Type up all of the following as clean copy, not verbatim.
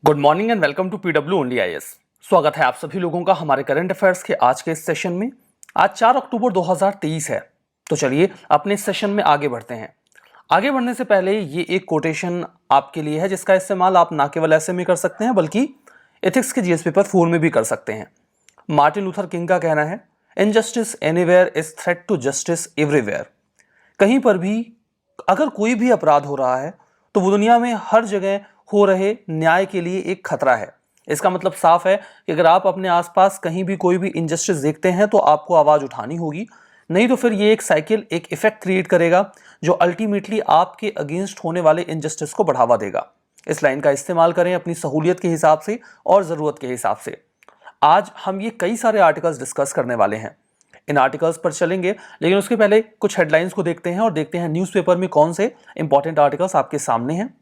Good morning and welcome to PW only IAS. स्वागत है आप सभी लोगों का हमारे करंट अफेयर्स के आज के इस सेशन में। आज 4 अक्टूबर 2023 है, तो चलिए अपने इस सेशन में आगे बढ़ते हैं। आगे बढ़ने से पहले ये एक कोटेशन आपके लिए है जिसका इस्तेमाल आप ना केवल ऐसे में कर सकते हैं बल्कि एथिक्स के जीएस पेपर 4 में भी कर सकते हैं। मार्टिन लूथर किंग का कहना है, injustice anywhere is threat to justice everywhere. कहीं पर भी अगर कोई भी अपराध हो रहा है तो वो दुनिया में हर जगह हो रहे न्याय के लिए एक खतरा है। इसका मतलब साफ है कि अगर आप अपने आसपास कहीं भी कोई भी इनजस्टिस देखते हैं तो आपको आवाज उठानी होगी, नहीं तो फिर ये एक साइकिल, एक इफेक्ट क्रिएट करेगा जो अल्टीमेटली आपके अगेंस्ट होने वाले इनजस्टिस को बढ़ावा देगा। इस लाइन का इस्तेमाल करें अपनी सहूलियत के हिसाब से और जरूरत के हिसाब से। आज हम ये कई सारे आर्टिकल्स डिस्कस करने वाले हैं, इन आर्टिकल्स पर चलेंगे, लेकिन उसके पहले कुछ हेडलाइंस को देखते हैं और देखते हैं न्यूज़पेपर में कौन से इंपॉर्टेंट आर्टिकल्स आपके सामने हैं।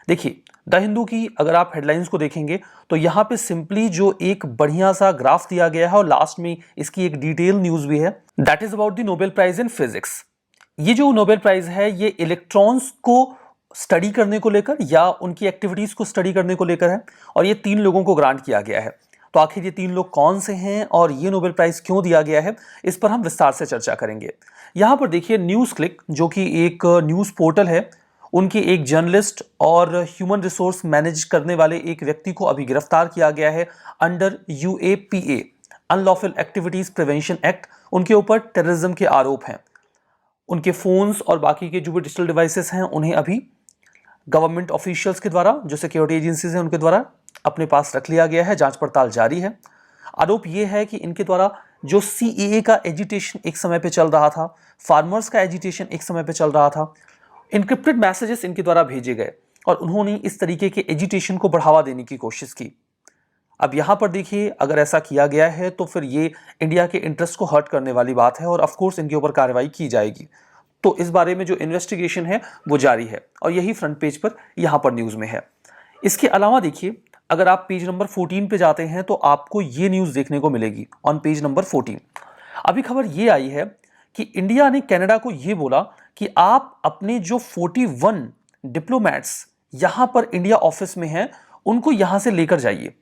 देखिए, द हिंदू की अगर आप हेडलाइंस को देखेंगे तो यहां पे सिंपली जो एक बढ़िया सा ग्राफ दिया गया है और लास्ट में इसकी एक डिटेल न्यूज भी है, that is about the Nobel prize in physics. ये जो नोबेल प्राइज है ये इलेक्ट्रॉन्स को स्टडी करने को लेकर या उनकी एक्टिविटीज को स्टडी करने को लेकर है और ये 3 लोगों को ग्रांट किया गया है। तो आखिर ये 3 लोग कौन से हैं और ये नोबेल प्राइज क्यों दिया गया है, इस पर हम विस्तार से चर्चा करेंगे। यहां पर देखिए, न्यूज़ क्लिक जो कि एक न्यूज़ पोर्टल है, उनके एक जर्नलिस्ट और ह्यूमन रिसोर्स मैनेज करने वाले एक व्यक्ति को अभी गिरफ्तार किया गया है under UAPA, unlawful activities prevention act. उनके ऊपर टेररिज्म के आरोप हैं। उनके फोन्स और बाकी के जो भी डिजिटल डिवाइसेस हैं उन्हें अभी गवर्नमेंट ऑफिशियल्स के द्वारा, जो सिक्योरिटी एजेंसीज हैं उनके द्वारा अपने पास रख लिया गया है। जांच पड़ताल जारी है। आरोप यह है कि इनके द्वारा जो CAA का एजिटेशन एक समय पे चल रहा था, फार्मर्स का एजिटेशन एक समय पे चल रहा था, इनक्रिप्टेड मैसेजेस इनके द्वारा भेजे गए और उन्होंने इस तरीके के एजिटेशन को बढ़ावा देने की कोशिश की। अब यहां पर देखिए, अगर ऐसा किया गया है तो फिर ये इंडिया के इंटरेस्ट को हर्ट करने वाली बात है और ऑफ कोर्स इनके ऊपर कार्रवाई की जाएगी। तो इस बारे में जो इन्वेस्टिगेशन है वो जारी है और यही फ्रंट पेज पर यहां पर न्यूज में है। इसके अलावा देखिए, अगर आप पेज नंबर 14 पे जाते हैं तो आपको ये न्यूज देखने को मिलेगी ऑन पेज नंबर 14। अभी खबर ये आई है कि इंडिया ने कनाडा को ये बोला कि आप अपने जो 41 डिप्लोमेट्स यहां पर इंडिया ऑफिस में हैं उनको यहां से लेकर जाइए।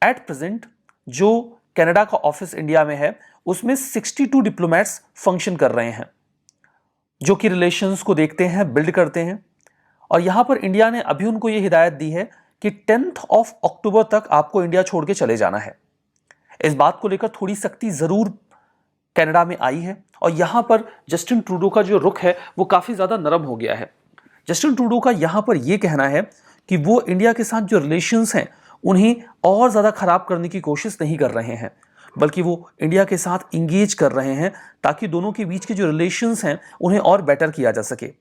एट प्रेजेंट जो कनाडा का ऑफिस इंडिया में है उसमें 62 डिप्लोमेट्स फंक्शन कर रहे हैं जो कि रिलेशंस को देखते हैं, बिल्ड करते हैं। और यहां पर इंडिया ने अभी उनको यह हिदायत दी है कि 10 अक्टूबर तक आपको इंडिया छोड़ के चले जाना है। इस बात को लेकर थोड़ी सख्ती जरूर कनाडा में आई है और यहां पर जस्टिन ट्रूडो का जो रुख है वो काफी ज्यादा नरम हो गया है। जस्टिन ट्रूडो का यहां पर यह कहना है कि वो इंडिया के साथ जो रिलेशंस हैं उन्हें और ज्यादा खराब करने की कोशिश नहीं कर रहे हैं, बल्कि वो इंडिया के साथ इंगेज कर रहे हैं ताकि दोनों के बीच के जो रिलेशंस हैं उन्हें और बेटर किया जा सके।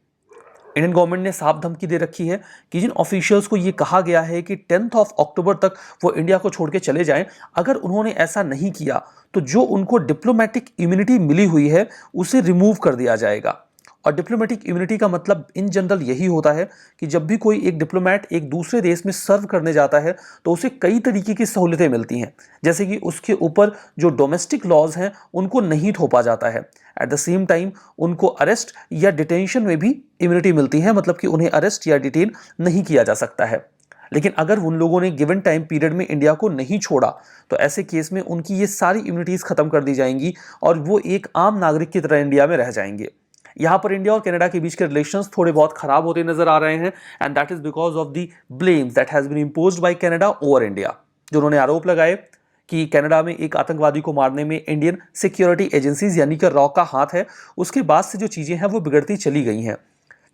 इंडियन गवर्नमेंट ने साफ धमकी दे रखी है कि जिन ऑफिशियल्स को यह कहा गया है कि 10 अक्टूबर तक वो इंडिया को छोड़ के चले जाएं, अगर उन्होंने ऐसा नहीं किया तो जो उनको डिप्लोमेटिक इम्यूनिटी मिली हुई है उसे रिमूव कर दिया जाएगा। और डिप्लोमेटिक इम्यूनिटी का मतलब इन जनरल यही होता है कि जब भी कोई एक डिप्लोमेट एक दूसरे देश में सर्व करने जाता है तो उसे कई तरीके की सहूलियतें मिलती हैं, जैसे कि उसके ऊपर जो डोमेस्टिक लॉज हैं उनको नहीं थोपा जाता है। एट द सेम टाइम उनको अरेस्ट या डिटेंशन में भी इम्यूनिटी मिलती है, मतलब कि उन्हें अरेस्ट या डिटेन नहीं किया जा सकता है। लेकिन अगर उन लोगों ने गिवन टाइम पीरियड में इंडिया को नहीं छोड़ा तो ऐसे केस में उनकी ये सारी इम्यूनिटीज खत्म कर दी जाएंगी और वो एक आम नागरिक की तरह इंडिया में रह जाएंगे। यहां पर इंडिया और कनाडा के बीच के रिलेशंस थोड़े बहुत खराब होते नजर आ रहे हैं and that is because of the blames that has been imposed by Canada over India. जो उन्होंने आरोप लगाए कि कनाडा में एक आतंकवादी को मारने में इंडियन सिक्योरिटी एजेंसीज यानी कि रॉ का हाथ है, उसके बाद से जो चीजें हैं वो बिगड़ती चली गई हैं।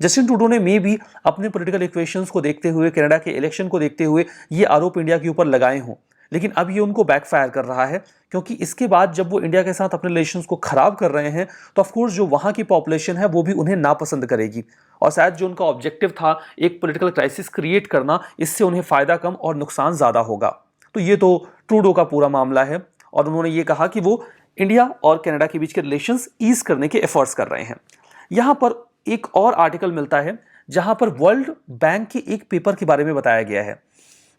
जस्टिन ट्रूडो ने मे भी अपने पॉलिटिकल इक्वेशंस को देखते हुए, कनाडा के इलेक्शन को देखते हुए ये आरोप इंडिया के ऊपर लगाए हों, लेकिन अब ये उनको बैकफायर कर रहा है क्योंकि इसके बाद जब वो इंडिया के साथ अपने रिलेशंस को खराब कर रहे हैं तो ऑफ कोर्स जो वहां की पॉपुलेशन है वो भी उन्हें नापसंद करेगी और शायद जो उनका ऑब्जेक्टिव था एक पॉलिटिकल क्राइसिस क्रिएट करना, इससे उन्हें फायदा कम और नुकसान ज्यादा होगा। तो ये तो ट्रूडो का पूरा मामला है और उन्होंने ये कहा कि वो इंडिया और कनाडा के बीच के रिलेशंस ईज करने के एफर्ट्स कर रहे हैं। यहां पर एक और आर्टिकल मिलता है जहां पर वर्ल्ड बैंक के एक पेपर के बारे में बताया गया है।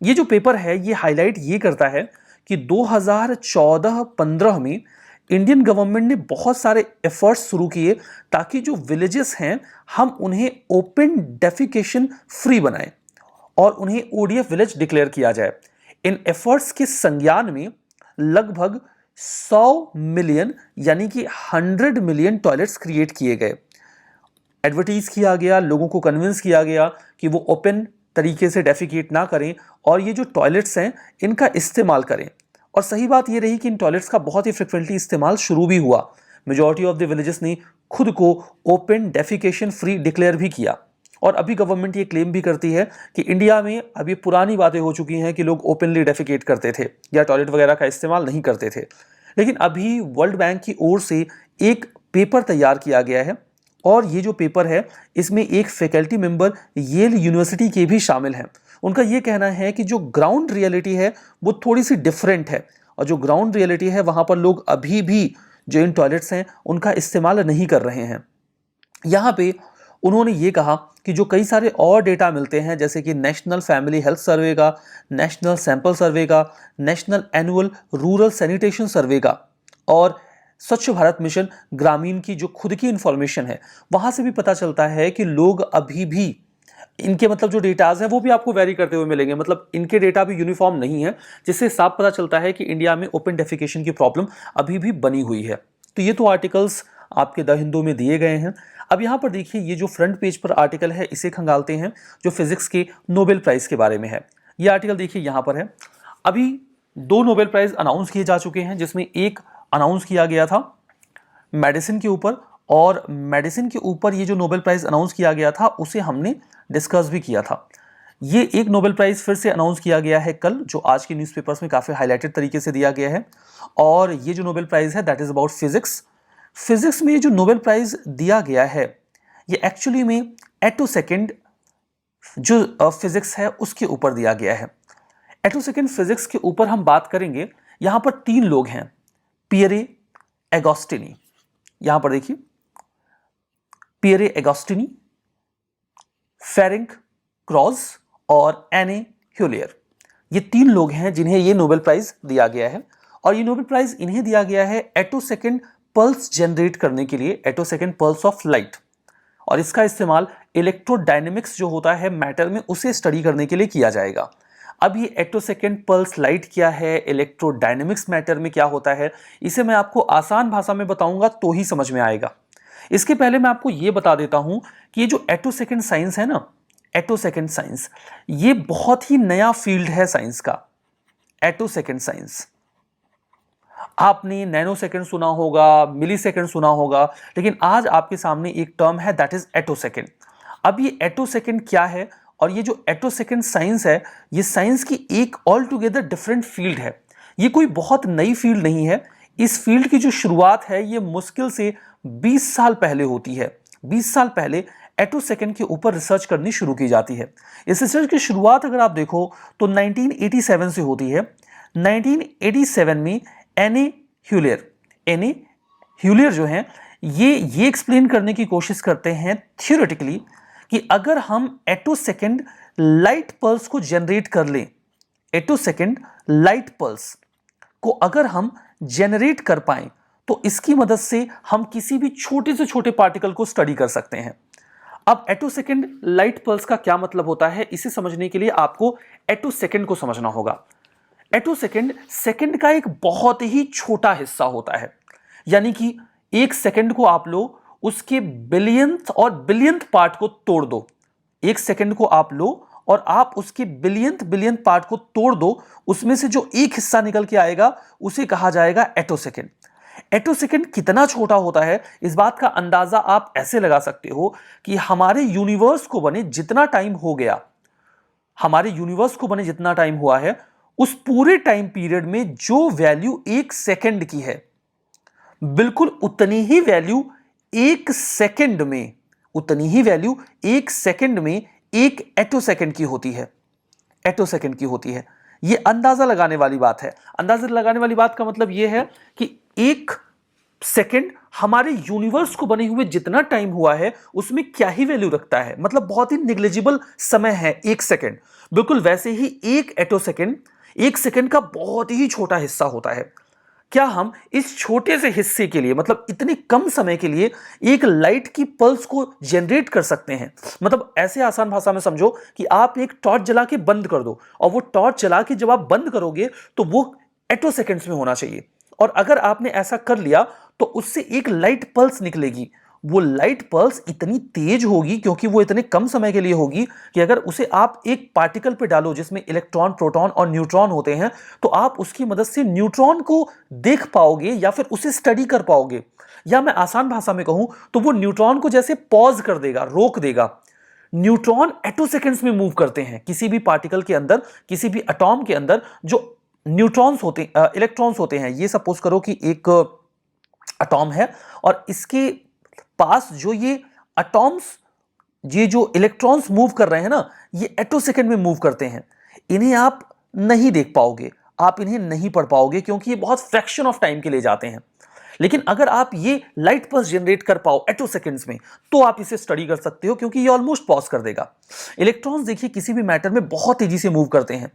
ये जो पेपर है ये हाईलाइट ये करता है कि 2014-15 में इंडियन गवर्नमेंट ने बहुत सारे एफर्ट्स शुरू किए ताकि जो विलेजेस हैं हम उन्हें ओपन डेफिकेशन फ्री बनाएं। और उन्हें ओडीएफ विलेज डिक्लेयर किया जाए। इन एफर्ट्स के संज्ञान में लगभग 100 मिलियन यानी कि 100 मिलियन टॉयलेट्स क्रिएट किए गए। एडवर्टाइज किया गया, लोगों को कन्विंस किया गया कि वो ओपन तरीके से डेफिकेट ना करें और ये जो टॉयलेट्स हैं इनका इस्तेमाल करें। और सही बात ये रही कि इन टॉयलेट्स का बहुत ही फ्रिक्वेंटली इस्तेमाल शुरू भी हुआ। मेजॉरिटी ऑफ द विलेजेस ने खुद को ओपन डेफिकेशन फ्री डिक्लेयर भी किया। और अभी गवर्नमेंट ये क्लेम भी करती है कि इंडिया में अब ये पुरानी बातें हो चुकी हैं कि लोग ओपनली डेफिकेट करते थे या टॉयलेट वगैरह का इस्तेमाल नहीं करते थे। लेकिन अभी वर्ल्ड बैंक की ओर से एक पेपर तैयार किया गया है और ये जो पेपर है इसमें एक फैकल्टी मेंबर येल यूनिवर्सिटी के भी शामिल हैं। उनका ये कहना है कि जो ग्राउंड रियलिटी है वो थोड़ी सी डिफरेंट है और जो ग्राउंड रियलिटी है वहाँ पर लोग अभी भी जो इन टॉयलेट्स हैं उनका इस्तेमाल नहीं कर रहे हैं। यहाँ पे उन्होंने ये कहा कि जो कई सारे और डेटा मिलते हैं जैसे कि नेशनल फैमिली हेल्थ सर्वे का, नेशनल सैंपल सर्वे का, नेशनल एनुअल रूरल सैनिटेशन सर्वे का और स्वच्छ भारत मिशन ग्रामीण की जो खुद की इंफॉर्मेशन है वहाँ से भी पता चलता है कि लोग अभी भी इनके मतलब जो डेटाज हैं वो भी आपको वेरी करते हुए मिलेंगे। मतलब इनके डेटा भी यूनिफॉर्म नहीं है, जिससे साफ पता चलता है कि इंडिया में ओपन डेफिकेशन की प्रॉब्लम अभी भी बनी हुई है। तो ये तो आर्टिकल्स आपके द हिंदू में दिए गए हैं। अब यहाँ पर देखिए ये जो फ्रंट पेज पर आर्टिकल है इसे खंगालते हैं जो फिजिक्स के नोबेल प्राइज के बारे में है। ये आर्टिकल देखिए यहाँ पर है। अभी 2 नोबेल प्राइज अनाउंस किए जा चुके हैं जिसमें एक अनाउंस किया गया था मेडिसिन के ऊपर, और मेडिसिन के ऊपर ये जो नोबेल प्राइज अनाउंस किया गया था उसे हमने डिस्कस भी किया था। ये एक नोबेल प्राइज फिर से अनाउंस किया गया है कल, जो आज के न्यूज़पेपर्स में काफ़ी हाईलाइटेड तरीके से दिया गया है। और ये जो नोबेल प्राइज है that is about physics. Physics में ये जो नोबेल प्राइज दिया गया है ये एक्चुअली में एटोसेकेंड जो फिजिक्स है उसके ऊपर दिया गया है। एटोसेकेंड फिजिक्स के ऊपर हम बात करेंगे। यहाँ पर 3 लोग हैं, पियरे एगोस्टिनी। यहाँ पर देखिए पियरे एगोस्टिनी, फेरेंक क्रॉस और एने ह्यूलियर। ये 3 लोग हैं जिन्हें ये नोबेल प्राइज दिया गया है। और ये नोबेल प्राइज इन्हें दिया गया है एटोसेकेंड पल्स जनरेट करने के लिए, एटोसेकेंड पल्स ऑफ लाइट। और इसका इस्तेमाल इलेक्ट्रोडायनेमिक्स जो होता है मैटर में उसे स्टडी करने के लिए किया जाएगा। अब ये एटोसेकेंड पल्स लाइट क्या है, इलेक्ट्रोडायनेमिक्स मैटर में क्या होता है, इसे मैं आपको आसान भाषा में बताऊंगा तो ही समझ में आएगा। इसके पहले मैं आपको ये बता देता हूं कि ये जो एटोसेकेंड साइंस है ना, एटोसेकेंड साइंस ये बहुत ही नया फील्ड है साइंस का। एटोसेकेंड साइंस आपने नैनो सेकेंड सुना होगा, मिली सेकेंड सुना होगा, लेकिन आज आपके सामने एक टर्म है दैट इज एटोसेकेंड। अब ये एटोसेकेंड क्या है और ये जो एटोसेकेंड साइंस है ये साइंस की एक ऑल टुगेदर डिफरेंट फील्ड है। ये कोई बहुत नई फील्ड नहीं है। इस फील्ड की जो शुरुआत है ये मुश्किल से 20 साल पहले होती है। 20 साल पहले एटोसेकेंड के ऊपर रिसर्च करनी शुरू की जाती है। इस रिसर्च की शुरुआत अगर आप देखो तो 1987 से होती है। 1987 में एने ह्यूलियर जो हैं ये एक्सप्लेन करने की कोशिश करते हैं थियोरेटिकली कि अगर हम एटोसेकेंड लाइट पल्स को जनरेट कर लें, एटोसेकेंड लाइट पल्स को अगर हम जनरेट कर पाएं तो इसकी मदद से हम किसी भी छोटे से छोटे पार्टिकल को स्टडी कर सकते हैं। अब एटोसेकेंड लाइट पल्स का क्या मतलब होता है इसे समझने के लिए आपको एटोसेकेंड को समझना होगा। एटोसेकेंड सेकेंड का एक बहुत ही छोटा हिस्सा होता है, यानी कि एक सेकेंड को आप लो उसके बिलियंथ और बिलियंथ पार्ट को तोड़ दो। एक सेकेंड को आप लो और आप उसके बिलियंथ पार्ट को तोड़ दो, उसमें से जो एक हिस्सा निकल के आएगा उसे कहा जाएगा एटोसेकेंड। एटोसेकेंड कितना छोटा होता है इस बात का अंदाजा आप ऐसे लगा सकते हो कि हमारे यूनिवर्स को बने जितना टाइम हो गया, हमारे यूनिवर्स को बने जितना टाइम हुआ है उस पूरे टाइम पीरियड में जो वैल्यू एक सेकेंड की है बिल्कुल उतनी ही वैल्यू एक सेकेंड में, उतनी ही वैल्यू एक सेकेंड में एक एटोसेकेंड की होती है, एटोसेकेंड की होती है। यह अंदाजा लगाने वाली बात है। अंदाजा लगाने वाली बात का मतलब यह है कि एक सेकेंड हमारे यूनिवर्स को बने हुए जितना टाइम हुआ है उसमें क्या ही वैल्यू रखता है, मतलब बहुत ही निग्लिजिबल समय है एक सेकेंड। बिल्कुल वैसे ही एक एटोसेकेंड एक सेकेंड का बहुत ही छोटा हिस्सा होता है। क्या हम इस छोटे से हिस्से के लिए, मतलब इतने कम समय के लिए, एक लाइट की पल्स को जनरेट कर सकते हैं? मतलब ऐसे आसान भाषा में समझो कि आप एक टॉर्च जला के बंद कर दो, और वो टॉर्च जला के जब आप बंद करोगे तो वो एटो सेकेंड्स में होना चाहिए। और अगर आपने ऐसा कर लिया तो उससे एक लाइट पल्स निकलेगी। वो लाइट पल्स इतनी तेज होगी, क्योंकि वो इतने कम समय के लिए होगी, कि अगर उसे आप एक पार्टिकल पे डालो जिसमें इलेक्ट्रॉन, प्रोटॉन और न्यूट्रॉन होते हैं, तो आप उसकी मदद से न्यूट्रॉन को देख पाओगे या फिर उसे स्टडी कर पाओगे। या मैं आसान भाषा में कहूं तो वो न्यूट्रॉन को जैसे पॉज कर देगा, रोक देगा। न्यूट्रॉन एटो सेकेंड्स में मूव करते हैं। किसी भी पार्टिकल के अंदर, किसी भी एटॉम के अंदर जो न्यूट्रॉन्स होते हैं, इलेक्ट्रॉन्स होते हैं, ये सपोज करो कि एक एटॉम है और इसके पास जो ये एटॉम्स, ये जो इलेक्ट्रॉन्स मूव कर रहे हैं ना, ये एटो सेकेंड में मूव करते हैं। इन्हें आप नहीं देख पाओगे, आप इन्हें नहीं पढ़ पाओगे, क्योंकि ये बहुत फ्रैक्शन ऑफ टाइम के लिए जाते हैं। लेकिन अगर आप ये लाइट पल्स जनरेट कर पाओ एटो सेकेंड्स में, तो आप इसे स्टडी कर सकते हो, क्योंकि ये ऑलमोस्ट पॉज कर देगा। इलेक्ट्रॉन्स देखिए किसी भी मैटर में बहुत तेजी से मूव करते हैं,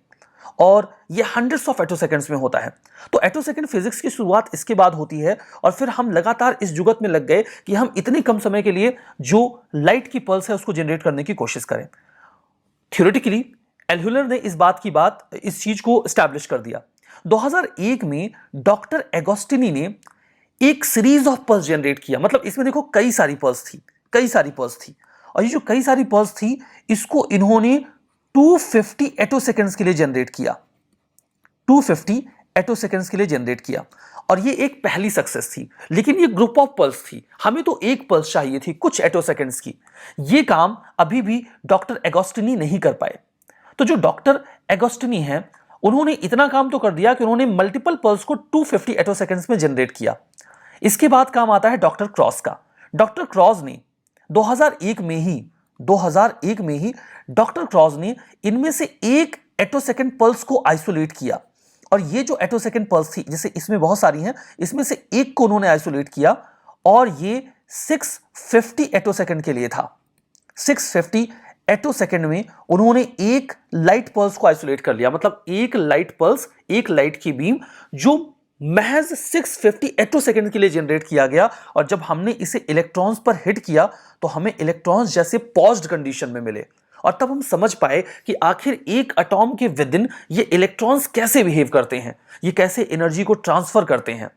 और ये हंड्रेड्स ऑफ एटो सेकेंड्स में होता है। तो एटो सेकेंड फिजिक्स की शुरुआत इसके बाद होती है, और फिर हम लगातार इस जुगत में लग गए कि हम इतने कम समय के लिए जो लाइट की पल्स है उसको जनरेट करने की कोशिश करें। थ्योरेटिकली एल्हुलर ने इस चीज को एस्टैब्लिश कर दिया। 2001 में डॉक्टर एगोस्टिनी ने एक सीरीज ऑफ पल्स जनरेट किया। मतलब इसमें देखो कई सारी पल्स थी, और ये जो कई सारी पल्स थी, इसको इन्होंने 250 एटो सेकेंड्स के लिए जनरेट किया। 250 एटो सेकेंड्स के लिए जनरेट किया, और ये एक पहली सक्सेस थी। लेकिन ये ग्रुप ऑफ पल्स थी, हमें तो एक पल्स चाहिए थी कुछ एटो सेकेंड्स की। ये काम अभी भी डॉक्टर एगोस्टिनी नहीं कर पाए। तो जो डॉक्टर एगोस्टिनी है, उन्होंने इतना काम तो कर दिया कि उन्होंने मल्टीपल पल्स को 250 एटो सेकेंड्स में जनरेट किया। इसके बाद काम आता है डॉक्टर क्रॉस का। डॉक्टर क्रॉस ने 2001 में ही डॉक्टर क्रॉस ने इनमें से एक एटो सेकेंड पल्स को आइसोलेट किया। और ये जो एटो सेकेंड पल्स थी, जैसे इसमें बहुत सारी हैं, इसमें से एक को उन्होंने आइसोलेट किया, और ये 650 एटो सेकेंड के लिए था। 650 एटो सेकेंड में उन्होंने एक लाइट पल्स को आइसोलेट कर लिया। मतलब एक लाइट पल्स, एक लाइट की बीम, जो महज 650 एटो सेकेंड के लिए जनरेट किया गया, और जब हमने इसे इलेक्ट्रॉन्स पर हिट किया तो हमें इलेक्ट्रॉन्स जैसे पॉज्ड कंडीशन में मिले। और तब हम समझ पाए कि आखिर एक एटॉम के विदिन ये इलेक्ट्रॉन्स कैसे बिहेव करते हैं, ये कैसे एनर्जी को ट्रांसफर करते हैं।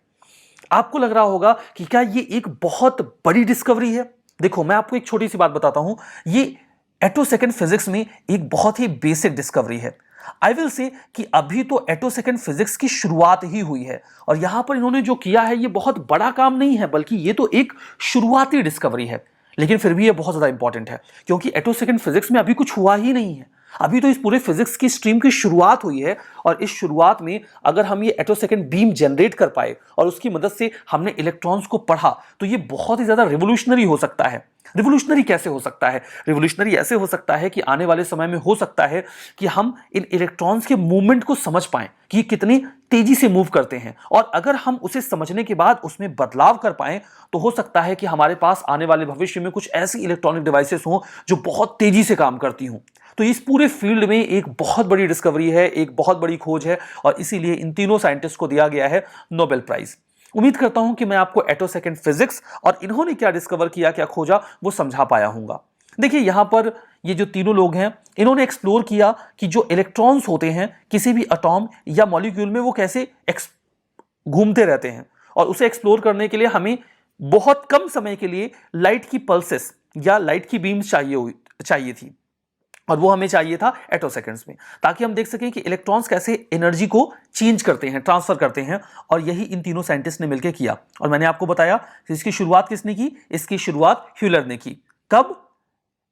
आपको लग रहा होगा कि क्या ये एक बहुत बड़ी डिस्कवरी है? देखो मैं आपको एक छोटी सी बात बताता हूं, ये एटो सेकेंड फिजिक्स में एक बहुत ही बेसिक डिस्कवरी है। आई विल से कि अभी तो एटो सेकेंड फिजिक्स की शुरुआत ही हुई है, और यहां पर इन्होंने जो किया है ये बहुत बड़ा काम नहीं है, बल्कि ये तो एक शुरुआती डिस्कवरी है। लेकिन फिर भी ये बहुत ज्यादा इंपॉर्टेंट है, क्योंकि एटो सेकेंड फिजिक्स में अभी कुछ हुआ ही नहीं है। अभी तो इस पूरे फिजिक्स की स्ट्रीम की शुरुआत हुई है, और इस शुरुआत में अगर हम ये एटो सेकेंड बीम जनरेट कर पाए और उसकी मदद से हमने इलेक्ट्रॉन्स को पढ़ा, तो ये बहुत ही ज्यादा रिवोल्यूशनरी हो सकता है। रिवोल्यूशनरी कैसे हो सकता है? रिवोल्यूशनरी ऐसे हो सकता है कि आने वाले समय में हो सकता है कि हम इन इलेक्ट्रॉन्स के मूवमेंट को समझ पाएं कि ये कितनी तेजी से मूव करते हैं, और अगर हम उसे समझने के बाद उसमें बदलाव कर पाएं, तो हो सकता है कि हमारे पास आने वाले भविष्य में कुछ ऐसी इलेक्ट्रॉनिक डिवाइसेस हों जो बहुत तेजी से काम करती हों। तो इस पूरे फील्ड में एक बहुत बड़ी डिस्कवरी है, एक बहुत बड़ी खोज है, और इसीलिए इन तीनों साइंटिस्ट को दिया गया है नोबेल प्राइज। उम्मीद करता हूं कि मैं आपको एटो सेकेंड फिजिक्स और इन्होंने क्या डिस्कवर किया, क्या खोजा, वो समझा पाया हूंगा। देखिए यहां पर ये जो तीनों लोग हैं, इन्होंने एक्सप्लोर किया कि जो इलेक्ट्रॉन्स होते हैं किसी भी एटॉम या मॉलिक्यूल में, वो कैसे घूमते रहते हैं, और उसे एक्सप्लोर करने के लिए हमें बहुत कम समय के लिए लाइट की पल्सेस या लाइट की बीम्स चाहिए थी, और वो हमें चाहिए था एटो सेकेंड्स में, ताकि हम देख सकें कि इलेक्ट्रॉन्स कैसे एनर्जी को चेंज करते हैं, ट्रांसफर करते हैं। और यही इन तीनों साइंटिस्ट ने मिलकर किया। और मैंने आपको बताया कि इसकी शुरुआत किसने की? इसकी शुरुआत ह्यूलर ने की। कब?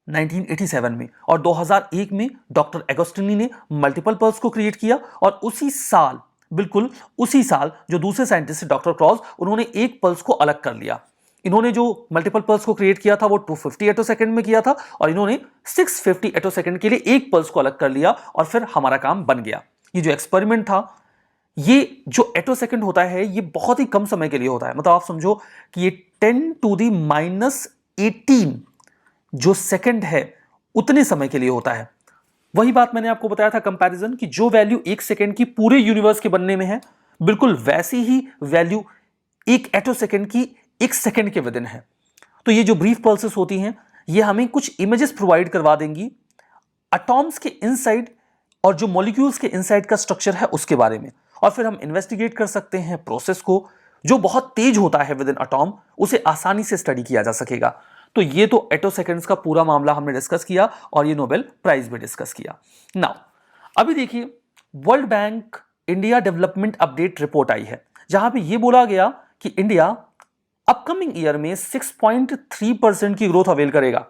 1987 में। और 2001 में डॉक्टर एगोस्टिनी ने मल्टीपल पल्स को क्रिएट किया, और उसी साल, बिल्कुल उसी साल, जो दूसरे साइंटिस्ट डॉक्टर क्रॉस, उन्होंने एक पल्स को अलग कर लिया। इन्होंने जो मल्टीपल पल्स को क्रिएट किया था वो 250 एटो सेकेंड में किया था, और इन्होंने 650 एटो सेकेंड के लिए एक पल्स को अलग कर लिया, और फिर हमारा काम बन गया। ये जो एक्सपेरिमेंट था, ये जो एटो सेकेंड होता है, ये बहुत ही कम समय के लिए होता है। मतलब आप समझो कि ये 10⁻⁻18 जो सेकेंड है, उतने समय के लिए होता है। वही बात मैंने आपको बताया था कंपैरिजन, कि जो वैल्यू एक सेकेंड की पूरे यूनिवर्स के बनने में है, बिल्कुल वैसी ही वैल्यू एक एटो सेकेंड की एक सेकेंड के विदिन है। तो ये जो ब्रीफ पल्सेस होती हैं ये हमें कुछ इमेजेस प्रोवाइड करवा देंगी एटॉम्स के इनसाइड और जो मॉलिक्यूल्स के इनसाइड का स्ट्रक्चर है उसके बारे में, और फिर हम इन्वेस्टिगेट कर सकते हैं प्रोसेस को जो बहुत तेज होता है विद इन एटॉम, उसे आसानी से स्टडी किया जा सकेगा। तो ये तो एटो सेकेंड्स का पूरा मामला हमने डिस्कस किया और ये नोबेल प्राइज भी डिस्कस किया। नाउ अभी देखिए World Bank India development update report आई है जहां पे ये बोला गया कि इंडिया अपकमिंग ईयर में 6.3% की ग्रोथ अवेल करेगा।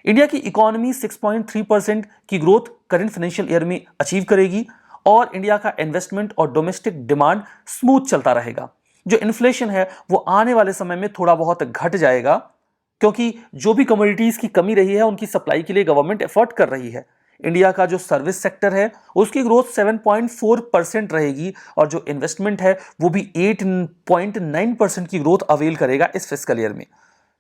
इंडिया की इकोनॉमी 6.3% की ग्रोथ करंट फाइनेंशियल ईयर में अचीव करेगी और इंडिया का इन्वेस्टमेंट और डोमेस्टिक डिमांड स्मूथ चलता रहेगा। जो इन्फ्लेशन है वो आने वाले समय में थोड़ा बहुत घट जाएगा क्योंकि जो भी कमोडिटीज की कमी रही है उनकी सप्लाई के लिए गवर्नमेंट एफर्ट कर रही है। इंडिया का जो सर्विस सेक्टर है उसकी ग्रोथ 7.4% रहेगी और जो इन्वेस्टमेंट है वो भी 8.9% की ग्रोथ अवेल करेगा इस फिस्कल ईयर में।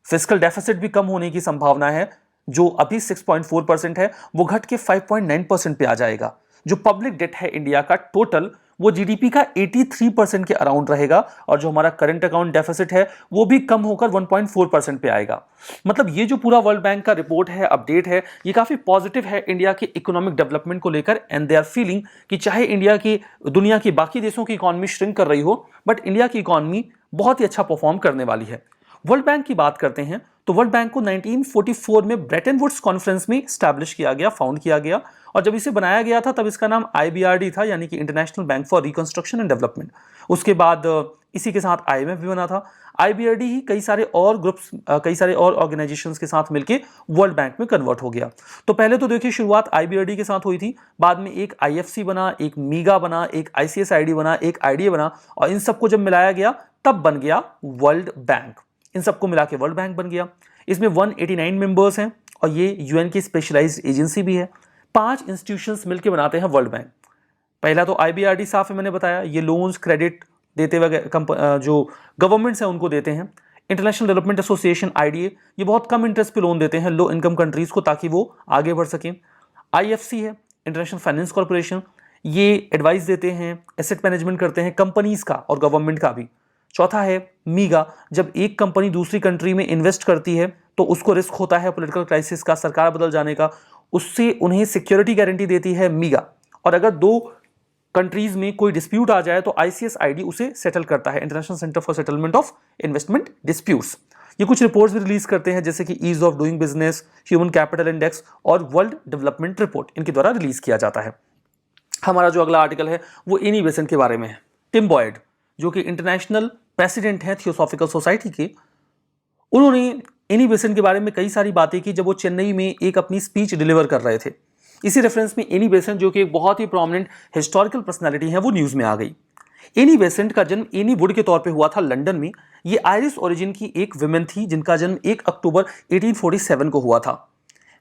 फिस्कल डेफिसिट भी कम होने की संभावना है, जो अभी 6.4% है वो घट के 5.9% पे आ जाएगा। जो पब्लिक डेट है इंडिया का टोटल वो जीडीपी का 83% के अराउंड रहेगा और जो हमारा करंट अकाउंट डेफिसिट है वो भी कम होकर 1.4% पे आएगा। मतलब ये जो पूरा वर्ल्ड बैंक का रिपोर्ट है, अपडेट है, ये काफी पॉजिटिव है इंडिया के इकोनॉमिक डेवलपमेंट को लेकर। एंड दे आर फीलिंग कि चाहे इंडिया की दुनिया की बाकी देशों की इकोनॉमी श्रिंक कर रही हो बट इंडिया की इकोनॉमी बहुत ही अच्छा परफॉर्म करने वाली है। वर्ल्ड बैंक की बात करते हैं तो वर्ल्ड बैंक को 1944 में ब्रेटन वुड्स कॉन्फ्रेंस में स्टैब्लिश किया गया, फाउंड किया गया, और जब इसे बनाया गया था तब इसका नाम IBRD था, यानी कि international bank for reconstruction and development. उसके बाद इसी के साथ IMF भी बना था। IBRD ही कई सारे और ग्रुप्स, कई सारे और ऑर्गेनाइजेशंस के साथ मिलकर वर्ल्ड बैंक में कन्वर्ट हो गया। तो पहले तो देखिए शुरुआत IBRD के साथ हुई थी, बाद में एक IFC बना, एक मीगा बना, एक ICSID बना, एक IDA बना, और इन सबको जब मिलाया गया तब बन गया वर्ल्ड बैंक। इन सबको मिला के वर्ल्ड बैंक बन गया। इसमें 189 मेंबर्स हैं और ये UN की स्पेशलाइज्ड एजेंसी भी है। 5 इंस्टीट्यूशंस मिलकर बनाते हैं वर्ल्ड बैंक। पहला तो IBRD साफ है, मैंने बताया, ये लोन्स क्रेडिट देते हुए जो गवर्नमेंट्स हैं उनको देते हैं। इंटरनेशनल डेवलपमेंट एसोसिएशन IDA ये बहुत कम इंटरेस्ट पे लोन देते हैं लो इनकम कंट्रीज को ताकि वो आगे बढ़ सकें। IFC है इंटरनेशनल फाइनेंस कॉर्पोरेशन, ये एडवाइस देते हैं, एसेट मैनेजमेंट करते हैं कंपनीज का और गवर्नमेंट का भी। चौथा है मीगा, जब एक कंपनी दूसरी कंट्री में इन्वेस्ट करती है तो उसको रिस्क होता है पॉलिटिकल क्राइसिस का, सरकार बदल जाने का, उससे उन्हें सिक्योरिटी गारंटी देती है मीगा। और अगर दो कंट्रीज में कोई डिस्प्यूट आ जाए तो ICSID उसे सेटल करता है, international centre for settlement of investment disputes. ये कुछ रिपोर्ट्स भी रिलीज करते हैं जैसे कि ease of doing business, human capital index और वर्ल्ड डेवलपमेंट रिपोर्ट, इनके द्वारा रिलीज किया जाता है। हमारा जो अगला आर्टिकल है वो एनी बेसेंट के बारे में है। टिम बॉयड जो कि इंटरनेशनल प्रेसिडेंट हैं थियोसॉफिकल सोसाइटी के, उन्होंने एनी बेसेंट के बारे में कई सारी बातें की जब वो चेन्नई में एक अपनी स्पीच डिलीवर कर रहे थे। इसी रेफरेंस में एनी बेसेंट जो कि एक बहुत ही प्रोमिनेंट हिस्टोरिकल पर्सनालिटी है वो न्यूज में आ गई। एनी बेसेंट का जन्म एनी वुड के तौर पे हुआ था लंदन में। ये आयरिश ओरिजिन की एक विमेन थी जिनका जन्म 1 अक्टूबर 1847 को हुआ था।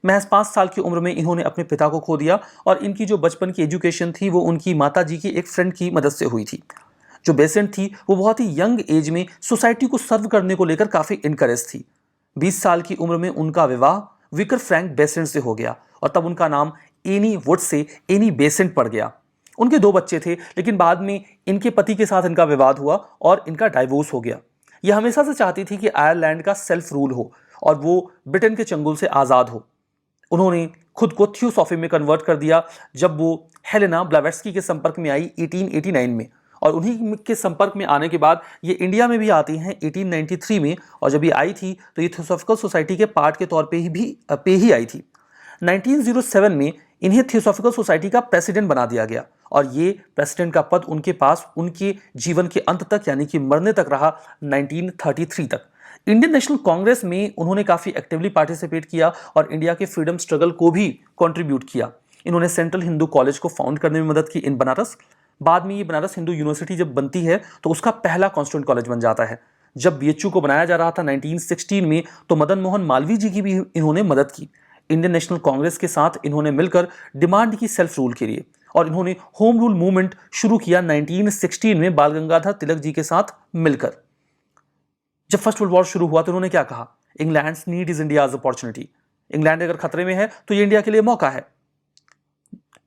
महज 5 साल की उम्र में इन्होंने अपने पिता को खो दिया और इनकी जो बचपन की एजुकेशन थी वो उनकी माता जी की एक फ्रेंड की मदद से हुई थी। जो बेसेंट थी वो बहुत ही यंग एज में सोसाइटी को सर्व करने को लेकर काफी इनकरेज थी। 20 साल की उम्र में उनका विवाह विकर फ्रैंक बेसेंट से हो गया और तब उनका नाम any would say Annie Besant पड़ गया। उनके 2 बच्चे थे लेकिन बाद में इनके पति के साथ इनका विवाद हुआ और इनका डाइवोर्स हो गया। यह हमेशा से चाहती थी कि आयरलैंड का सेल्फ रूल हो और वो ब्रिटेन के चंगुल से आज़ाद हो। उन्होंने खुद को थियोसॉफी में कन्वर्ट कर दिया जब वो हेलेना ब्लावेट्स्की के संपर्क में आई 1889 में, और उन्हीं के संपर्क में आने के बाद ये इंडिया में भी आती हैं 1893 में, और जब ये आई थी तो ये थियोसॉफिकल सोसाइटी के पार्ट के तौर पे ही आई थी। 1907 में इन्हें थियोसॉफिकल सोसाइटी का प्रेसिडेंट बना दिया गया और ये प्रेसिडेंट का पद उनके पास उनके जीवन के अंत तक यानी कि मरने तक रहा, 1933 तक। इंडियन नेशनल कांग्रेस में उन्होंने काफी एक्टिवली पार्टिसिपेट किया और इंडिया के फ्रीडम स्ट्रगल को भी कंट्रीब्यूट किया। इन्होंने सेंट्रल हिंदू कॉलेज को फाउंड करने में मदद की इन बनारस। बाद में ये बनारस हिंदू यूनिवर्सिटी जब बनती है तो उसका पहला कॉन्स्टिट्यूएंट कॉलेज बन जाता है। जब BHU को बनाया जा रहा था 1916 में तो मदन मोहन मालवीय जी की भी इन्होंने मदद की। इंडियन नेशनल कांग्रेस के साथ इन्होंने मिलकर डिमांड की सेल्फ रूल के लिए, और इन्होंने होम रूल मूवमेंट शुरू किया 1916 में बाल गंगाधर तिलक जी के साथ मिलकर। जब फर्स्ट वर्ल्ड वॉर शुरू हुआ तो उन्होंने क्या कहा, England's need is India's opportunity. England अगर खतरे में है तो ये इंडिया के लिए मौका है।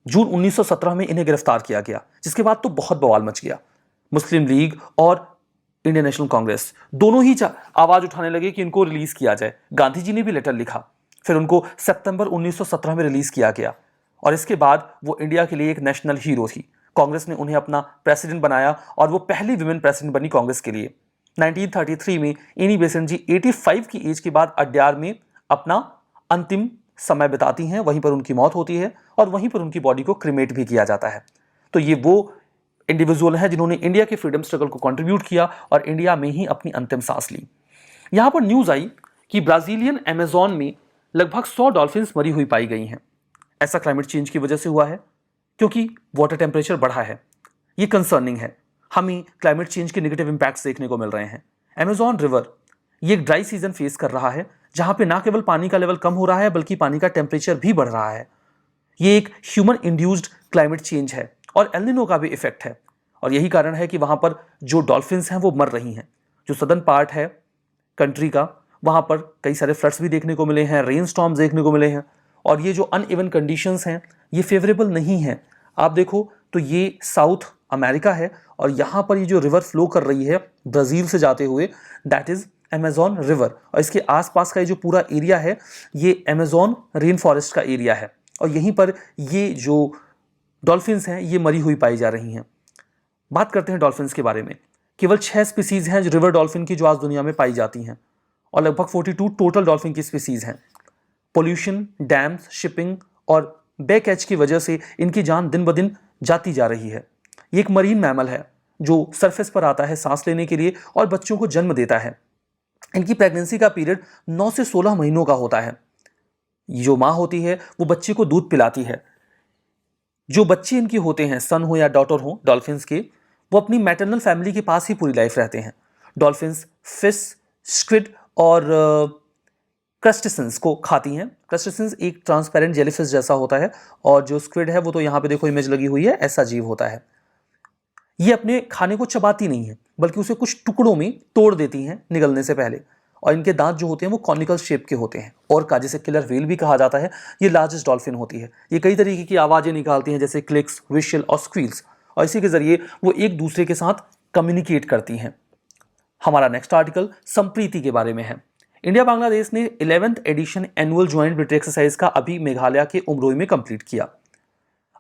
जून 1917 में इन्हें गिरफ्तार किया गया जिसके बाद तो बहुत बवाल मच गया। मुस्लिम लीग और इंडियन नेशनल कांग्रेस दोनों ही आवाज उठाने लगे कि इनको रिलीज किया जाए। गांधी जी ने भी लेटर लिखा, फिर उनको सितंबर 1917 में रिलीज किया गया और इसके बाद वो इंडिया के लिए एक नेशनल हीरो थी। कांग्रेस ने उन्हें अपना प्रेसिडेंट बनाया और वो पहली विमेन प्रेसिडेंट बनी कांग्रेस के लिए। 1933 में इनी बेसेंट जी 85 की एज के बाद अड्यार में अपना अंतिम समय बिताती हैं, वहीं पर उनकी मौत होती है और वहीं पर उनकी बॉडी को क्रिमेट भी किया जाता है। तो ये वो इंडिविजुअल हैं जिन्होंने इंडिया के फ्रीडम स्ट्रगल को कंट्रीब्यूट किया और इंडिया में ही अपनी अंतिम सांस ली। यहां पर न्यूज आई कि ब्राजीलियन अमेज़न में लगभग 100 डॉल्फिन्स मरी हुई पाई गई हैं। ऐसा क्लाइमेट चेंज की वजह से हुआ है क्योंकि वाटर टेम्परेचर बढ़ा है। ये कंसर्निंग है, हमें क्लाइमेट चेंज के नेगेटिव इंपैक्ट्स देखने को मिल रहे हैं। अमेज़न रिवर ये एक ड्राई सीजन फेस कर रहा है जहां पे ना केवल पानी का लेवल कम हो रहा है बल्कि पानी का टेम्परेचर भी बढ़ रहा है। ये एक ह्यूमन इंड्यूस्ड क्लाइमेट चेंज है और एल निनो का भी इफेक्ट है और यही कारण है कि वहां पर जो डॉल्फिन्स हैं वो मर रही हैं। जो सदर्न पार्ट है कंट्री का, वहां पर कई सारे फ्लड्स भी देखने को मिले हैं, रेन स्टॉर्म्स देखने को मिले हैं और ये जो अनइवन कंडीशंस हैं ये फेवरेबल नहीं है। आप देखो तो ये साउथ अमेरिका है और यहां पर ये जो रिवर फ्लो कर रही है ब्राजील से जाते हुए, दैट इज अमेज़न रिवर और इसके आसपास का ये जो पूरा एरिया है ये अमेज़न रेन फॉरेस्ट का एरिया है और यहीं पर ये जो डॉल्फिन्स हैं ये मरी हुई पाई जा रही हैं। बात करते हैं डॉल्फिन्स के बारे में। केवल 6 स्पीसीज हैं जो रिवर डॉल्फिन की जो आज दुनिया में पाई जाती हैं और लगभग 42 टोटल डॉल्फिन की स्पीसीज हैं। पोल्यूशन, डैम्स, शिपिंग और बे कैच की वजह से इनकी जान दिन ब दिन जाती जा रही है। ये एक मरीन मैमल है जो सरफेस पर आता है सांस लेने के लिए और बच्चों को जन्म देता है। इनकी प्रेगनेंसी का पीरियड 9 से 16 महीनों का होता है। जो माँ होती है वो बच्चे को दूध पिलाती है। जो बच्चे इनके होते हैं, सन हो या डॉटर हो डॉल्फिन्स के, वो अपनी मैटरनल फैमिली के पास ही पूरी लाइफ रहते हैं। डॉल्फिन्स फिश, स्क्विड और क्रस्टेसेंस को खाती हैं। क्रस्टेसेंस एक ट्रांसपेरेंट जेलीफिश जैसा होता है और जो स्क्विड है वो तो यहाँ पे देखो इमेज लगी हुई है, ऐसा जीव होता है। ये अपने खाने को चबाती नहीं है बल्कि उसे कुछ टुकड़ों में तोड़ देती हैं निगलने से पहले और इनके दांत जो होते हैं वो कॉनिकल शेप के होते हैं। और का जिसे किलर व्हेल भी कहा जाता है, ये लार्जेस्ट डॉल्फिन होती है। ये कई तरीके की आवाज़ें निकालती हैं जैसे क्लिक्स, विशल और स्क्वील्स और इसी के जरिए वो एक दूसरे के साथ कम्युनिकेट करती हैं। हमारा नेक्स्ट आर्टिकल संप्रीति के बारे में है। इंडिया बांग्लादेश ने 11th edition annual joint military exercise का अभी मेघालय के उमरोई में कंप्लीट किया।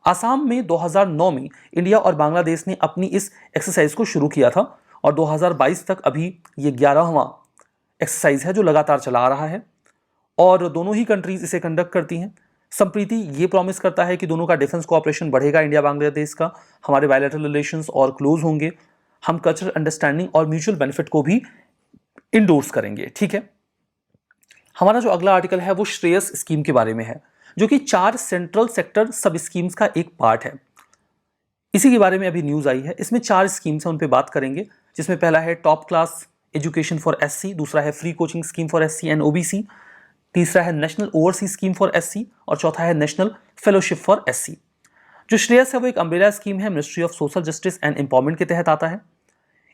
आसाम में 2009 में इंडिया और बांग्लादेश ने अपनी इस एक्सरसाइज को शुरू किया था और 2022 तक अभी ये 11वां एक्सरसाइज है जो लगातार चला आ रहा है और दोनों ही कंट्रीज इसे कंडक्ट करती हैं। संप्रीति ये प्रॉमिस करता है कि दोनों का डिफेंस कोऑपरेशन बढ़ेगा, इंडिया बांग्लादेश का, हमारे बायलैटरल रिलेशंस और क्लोज होंगे, हम कल्चरल अंडरस्टैंडिंग और म्यूचुअल बेनिफिट को भी इंडोर्स करेंगे। ठीक है, हमारा जो अगला आर्टिकल है वो श्रेयस स्कीम के बारे में है जो कि 4 सेंट्रल सेक्टर सब स्कीम्स का एक पार्ट है। इसी के बारे में अभी न्यूज आई है। इसमें 4 स्कीम्स हैं, उन पे बात करेंगे, जिसमें पहला है top class education for SC, दूसरा है free coaching scheme for SC and OBC, तीसरा है national overseas scheme for SC और चौथा है नेशनल फेलोशिप फॉर एससी। जो श्रेयस है वो एक अम्ब्रेला स्कीम है, ministry of social justice and empowerment के तहत आता है।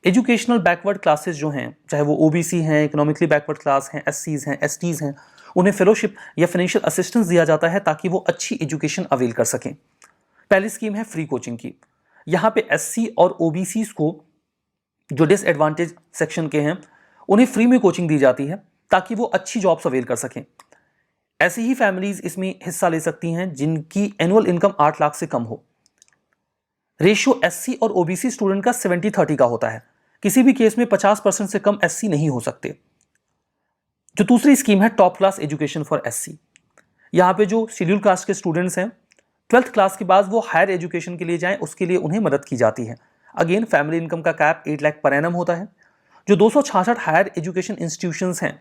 एजुकेशनल बैकवर्ड क्लासेस जो हैं, चाहे वो ओबीसी हैं, इकोनॉमिकली बैकवर्ड क्लास हैं, एससीज हैं, एसटीज हैं, उन्हें फेलोशिप या फाइनेंशियल असिस्टेंस दिया जाता है ताकि वो अच्छी एजुकेशन अवेल कर सकें। पहली स्कीम है फ्री कोचिंग की। यहाँ पे एससी और ओबीसी को जो डिसएडवांटेज सेक्शन के हैं उन्हें फ्री में कोचिंग दी जाती है ताकि वो अच्छी जॉब्स अवेल कर सकें। ऐसी ही फैमिलीज इसमें हिस्सा ले सकती हैं जिनकी एनुअल इनकम 8 लाख से कम हो। रेशियो एससी और ओबीसी स्टूडेंट का 70-30 का होता है। किसी भी केस में 50% से कम एससी नहीं हो सकते। जो दूसरी स्कीम है top class education for SC. यहाँ पे जो शेड्यूल कास्ट के स्टूडेंट्स हैं 12th क्लास के बाद वो हायर एजुकेशन के लिए जाएं, उसके लिए उन्हें मदद की जाती है। अगेन फैमिली इनकम का कैप 8 लाख पर एनम होता है। जो 266 हायर एजुकेशन इंस्टीट्यूशंस हैं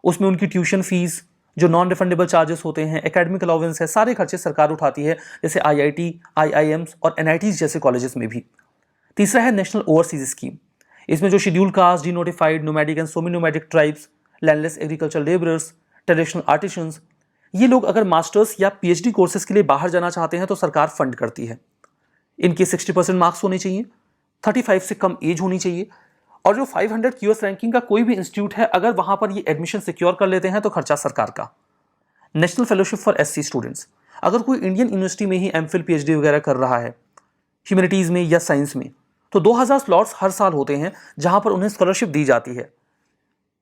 उसमें उनकी ट्यूशन फीस, जो नॉन रिफंडेबल चार्जेस होते हैं, एकेडमिक अलाउंस है, सारे खर्चे सरकार उठाती है, जैसे आईआईटी, आईआईएम्स और एनआईटीज जैसे कॉलेजेस में भी। तीसरा है नेशनल ओवरसीज स्कीम। इसमें जो schedule caste, denotified, nomadic and semi nomadic tribes, landless agriculture labourers, traditional artisans, ये लोग अगर मास्टर्स या पीएचडी कोर्सेज के लिए बाहर जाना चाहते हैं तो सरकार फंड करती है। इनके 60% मार्क्स होने चाहिए, 35 से कम एज होनी चाहिए और जो 500 क्यूएस रैंकिंग का कोई भी इंस्टीट्यूट है अगर वहां पर ये एडमिशन सिक्योर कर लेते हैं तो खर्चा सरकार का। National fellowship for SC students, अगर कोई इंडियन यूनिवर्सिटी में ही एमफिल पीएचडी वगैरह कर रहा है ह्यूमैनिटीज में या साइंस में, तो 2000 स्लॉट्स हर साल होते हैं जहां पर उन्हें स्कॉलरशिप दी जाती है।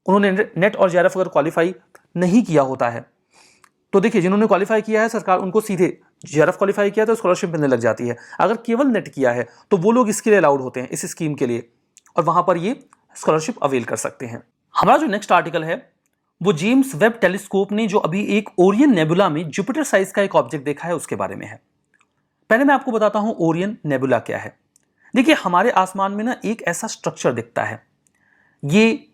उन्होंने नेट और जेआरएफ अगर क्वालिफाई नहीं किया होता है तो देखिए, जिन्होंने क्वालिफाई किया है सरकार उनको सीधे जेआरएफ क्वालिफाई किया तो स्कॉलरशिप मिलने लग जाती है। अगर केवल नेट किया है तो वो लोग इसके लिए अलाउड होते हैं, इस स्कीम के लिए, और वहां पर ये स्कॉलरशिप अवेल कर सकते हैं। हमारा जो नेक्स्ट आर्टिकल है वो जेम्स वेब टेलीस्कोप ने जो अभी एक ओरियन नेबुला में जुपिटर साइज का एक ऑब्जेक्ट देखा है उसके बारे में है। पहले मैं आपको बताता हूं ओरियन नेबुला क्या है। देखिए, हमारे आसमान में ना एक ऐसा स्ट्रक्चर दिखता है, ये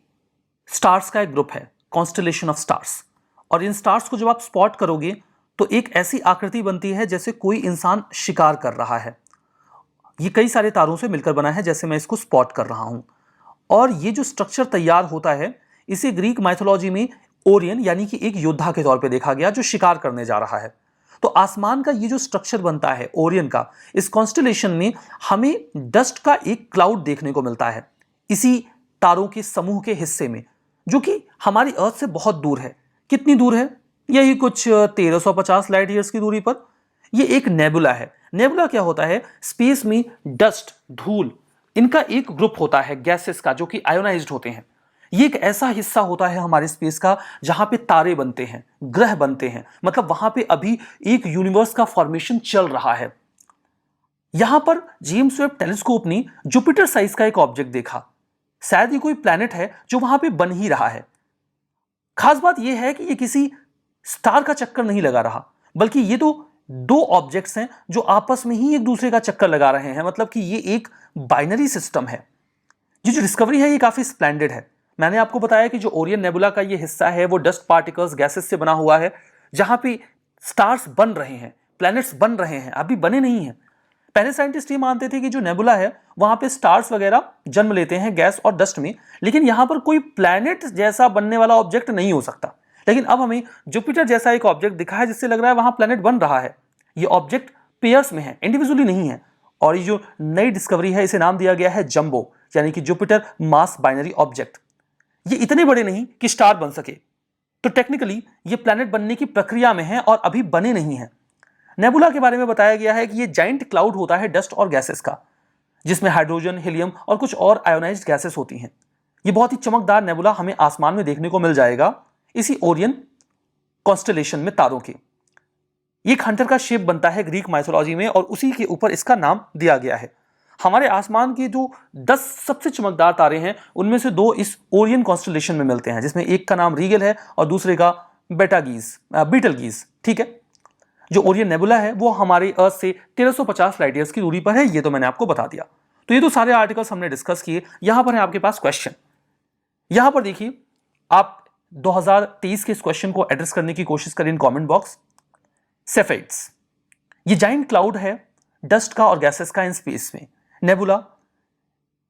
स्टार्स का एक ग्रुप है, कॉन्स्टलेशन ऑफ स्टार्स, और इन स्टार्स को जब आप स्पॉट करोगे तो एक ऐसी आकृति बनती है जैसे कोई इंसान शिकार कर रहा है। ये कई सारे तारों से मिलकर बना है, जैसे मैं इसको स्पॉट कर रहा हूं। और ये जो स्ट्रक्चर तैयार होता है इसे ग्रीक माइथोलॉजी में ओरियन यानी कि एक योद्धा के तौर पे देखा गया जो शिकार करने जा रहा है। तो आसमान का ये जो स्ट्रक्चर बनता है ओरियन का, इस कॉन्स्टलेशन में हमें डस्ट का एक क्लाउड देखने को मिलता है इसी तारों के समूह के हिस्से में, जो कि हमारी अर्थ से बहुत दूर है। कितनी दूर है? यही कुछ 1350 लाइट ईयर्स की दूरी पर ये एक नेबुला है। नेबुला क्या होता है? स्पेस में डस्ट, धूल, इनका एक ग्रुप होता है गैसेस का, जो कि आयोनाइज्ड होते हैं। ये एक ऐसा हिस्सा होता है हमारे स्पेस का जहां पे तारे बनते हैं, ग्रह बनते हैं, मतलब वहां पे अभी एक यूनिवर्स का फॉर्मेशन चल रहा है। यहां पर जेम्स वेब टेलीस्कोप ने जुपिटर साइज का एक ऑब्जेक्ट देखा। शायद ये कोई प्लैनेट है जो वहां पे बन ही रहा है। खास बात यह है कि ये किसी स्टार का चक्कर नहीं लगा रहा, बल्कि ये तो दो ऑब्जेक्ट्स हैं जो आपस में ही एक दूसरे का चक्कर लगा रहे हैं। मतलब कि ये एक बाइनरी सिस्टम है। ये जो डिस्कवरी है ये काफी स्प्लेंडेड है। मैंने आपको बताया कि जो ओरियन नेबुला का ये हिस्सा है वो डस्ट पार्टिकल्स, गैसेस से बना हुआ है, जहां पे स्टार्स बन रहे हैं, प्लैनेट्स बन रहे हैं, अभी बने नहीं हैं। पहले साइंटिस्ट ये मानते थे कि जो नेबुला है वहां पे स्टार्स वगैरह जन्म लेते हैं गैस और डस्ट में, लेकिन यहां पर कोई प्लैनेट जैसा बनने वाला ऑब्जेक्ट नहीं हो सकता। लेकिन अब हमें जुपिटर जैसा एक ऑब्जेक्ट दिखा है जिससे लग रहा है वहां प्लैनेट बन रहा है। ये ऑब्जेक्ट पेयर्स में है, इंडिविजुअली नहीं है। और ये जो नई डिस्कवरी है इसे नाम दिया गया है जंबो, यानी कि जुपिटर मास बाइनरी ऑब्जेक्ट। ये इतने बड़े नहीं कि स्टार बन सके, तो टेक्निकली ये प्लैनेट बनने की प्रक्रिया में है और अभी बने नहीं हैं। नेबुला के बारे में बताया गया है कि ये जाइंट क्लाउड होता है डस्ट और गैसेस का, जिसमें हाइड्रोजन, हीलियम और कुछ और आयोनाइज्ड गैसेस होती हैं। ये बहुत ही चमकदार नेबुला हमें आसमान में देखने को मिल जाएगा इसी ओरियन कॉन्स्टलेशन में, तारों के। एक हंटर का शेप बनता है ग्रीक माइथोलॉजी में और उसी के ऊपर इसका नाम दिया गया है। हमारे आसमान के जो 10 सबसे चमकदार तारे हैं उनमें से 2 इस ओरियन कॉन्स्टलेशन में मिलते हैं, जिसमें एक का नाम रीगल है और दूसरे का बीटलगीज। ठीक है, जो ओरियन नेबुला है वो हमारी अर्थ से 1350 लाइट ईयर्स की दूरी पर है। ये तो मैंने आपको बता दिया। तो ये तो सारे आर्टिकल्स हमने डिस्कस किए। यहां पर है आपके पास क्वेश्चन। यहां पर देखिए, आप 2023 के इस क्वेश्चन को एड्रेस करने की कोशिश करें इन कमेंट बॉक्स। सेफेड्स, ये जाइंट क्लाउड है डस्ट का और गैसेस का इन स्पेस में। नेबुला,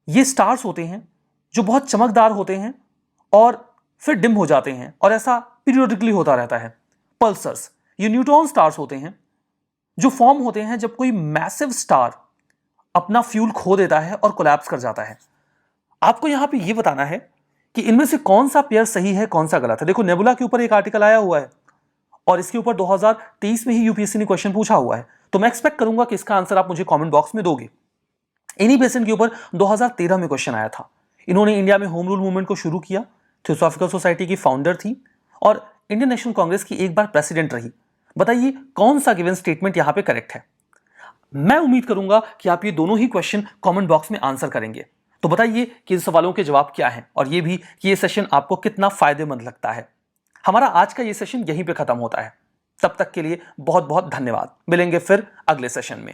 ये स्टार्स होते हैं जो बहुत चमकदार होते हैं और फिर डिम हो जाते हैं, और ऐसा पीरियोडिकली होता रहता है। पल्सर्स, ये न्यूट्रॉन स्टार्स होते हैं जो फॉर्म होते हैं जब कोई मैसिव स्टार अपना फ्यूल खो देता है और कोलैप्स कर जाता है। आपको यहां पे ये बताना है कि इनमें से कौन सा पेयर सही है, कौन सा गलत है। देखो, नेबुला के ऊपर एक आर्टिकल आया हुआ है और इसके ऊपर 2023 में ही यूपीएससी ने क्वेश्चन पूछा हुआ है, तो मैं एक्सपेक्ट करूंगा कि इसका आंसर आप मुझे कमेंट बॉक्स में दोगे। इन्हीं बेसिन के ऊपर 2013 में क्वेश्चन आया था। इन्होंने इंडिया में होम रूल मूवमेंट को शुरू किया, थियोसॉफिकल सोसाइटी की फाउंडर थी और इंडियन नेशनल कांग्रेस की एक बार प्रेसिडेंट रही। बताइए कौन सा गिवन स्टेटमेंट यहां पे करेक्ट है। मैं उम्मीद करूंगा कि आप ये दोनों ही क्वेश्चन कमेंट बॉक्स में आंसर करेंगे। तो बताइए कि इन सवालों के जवाब क्या हैं, और ये भी कि ये सेशन आपको कितना फायदेमंद लगता है। हमारा आज का ये सेशन यहीं पे खत्म होता है। तब तक के लिए बहुत बहुत धन्यवाद। मिलेंगे फिर अगले सेशन में।